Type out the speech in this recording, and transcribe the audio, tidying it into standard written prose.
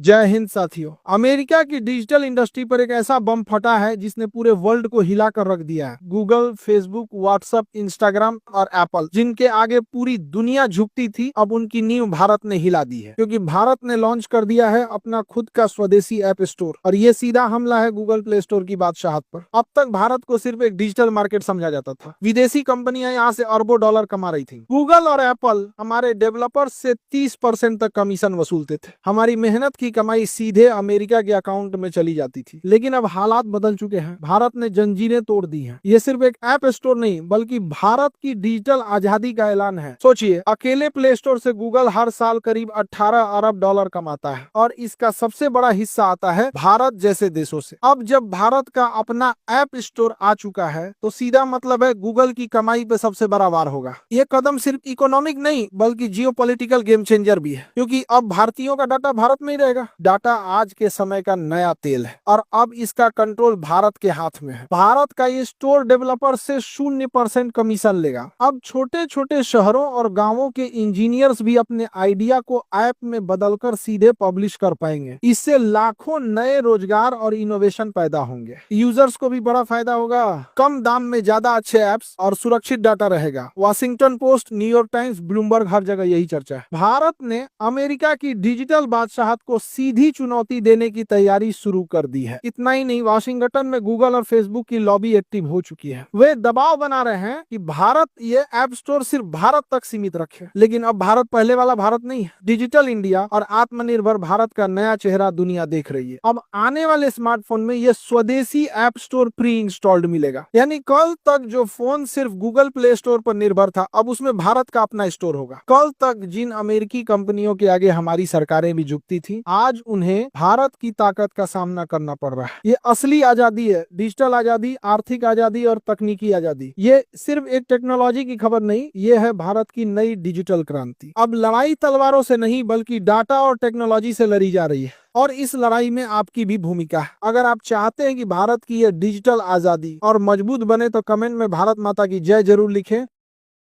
जय हिंद साथियों। अमेरिका की डिजिटल इंडस्ट्री पर एक ऐसा बम फटा है जिसने पूरे वर्ल्ड को हिला कर रख दिया है। गूगल, फेसबुक, व्हाट्सएप, इंस्टाग्राम और एप्पल, जिनके आगे पूरी दुनिया झुकती थी, अब उनकी नींव भारत ने हिला दी है, क्योंकि भारत ने लॉन्च कर दिया है अपना खुद का स्वदेशी ऐप स्टोर। और ये सीधा हमला है गूगल प्ले स्टोर की बादशाहत पर। अब तक भारत को सिर्फ एक डिजिटल मार्केट समझा जाता था। विदेशी कंपनियां यहाँ से अरबों डॉलर कमा रही थी। गूगल और एप्पल हमारे डेवलपर्स से 30% तक कमीशन वसूलते थे। हमारी मेहनत की कमाई सीधे अमेरिका के अकाउंट में चली जाती थी। लेकिन अब हालात बदल चुके हैं। भारत ने जंजीरें तोड़ दी हैं। ये सिर्फ एक ऐप स्टोर नहीं, बल्कि भारत की डिजिटल आजादी का ऐलान है। सोचिए, अकेले प्ले स्टोर से गूगल हर साल करीब 18 अरब डॉलर कमाता है, और इसका सबसे बड़ा हिस्सा आता है भारत जैसे देशों से। अब जब भारत का अपना ऐप स्टोर आ चुका है, तो सीधा मतलब है गूगल की कमाई पे सबसे बड़ा वार होगा। ये कदम सिर्फ इकोनॉमिक नहीं, बल्कि जियोपॉलिटिकल गेम चेंजर भी है, क्योंकि अब भारतीयों का डाटा भारत में ही रहेगा। डाटा आज के समय का नया तेल है, और अब इसका कंट्रोल भारत के हाथ में है। भारत का ये स्टोर डेवलपर से 0% कमीशन लेगा। अब छोटे छोटे शहरों और गांवों के इंजीनियर्स भी अपने आइडिया को ऐप में बदलकर सीधे पब्लिश कर पाएंगे। इससे लाखों नए रोजगार और इनोवेशन पैदा होंगे। यूजर्स को भी बड़ा फायदा होगा। कम दाम में ज्यादा अच्छे ऐप्स और सुरक्षित डाटा रहेगा। Washington Post, New York Times, Bloomberg, हर जगह यही चर्चा है। भारत ने अमेरिका की डिजिटल बादशाहत को सीधी चुनौती देने की तैयारी शुरू कर दी है। इतना ही नहीं, वाशिंगटन में गूगल और फेसबुक की लॉबी एक्टिव हो चुकी है। वे दबाव बना रहे हैं कि भारत ये ऐप स्टोर सिर्फ भारत तक सीमित रखे। लेकिन अब भारत पहले वाला भारत नहीं है। डिजिटल इंडिया और आत्मनिर्भर भारत का नया चेहरा दुनिया देख रही है। अब आने वाले स्मार्टफोन में ये स्वदेशी ऐप स्टोर प्री इंस्टॉल्ड मिलेगा। यानी कल तक जो फोन सिर्फ गूगल प्ले स्टोर पर निर्भर था, अब उसमें भारत का अपना स्टोर होगा। कल तक जिन अमेरिकी कंपनियों के आगे हमारी सरकारें भी झुकती थी, आज उन्हें भारत की ताकत का सामना करना पड़ रहा है। ये असली आजादी है। डिजिटल आजादी, आर्थिक आजादी और तकनीकी आजादी। ये सिर्फ एक टेक्नोलॉजी की खबर नहीं, ये है भारत की नई डिजिटल क्रांति। अब लड़ाई तलवारों से नहीं, बल्कि डाटा और टेक्नोलॉजी से लड़ी जा रही है, और इस लड़ाई में आपकी भी भूमिका है। अगर आप चाहते हैं कि भारत की यह डिजिटल आजादी और मजबूत बने, तो कमेंट में भारत माता की जय जरूर लिखें।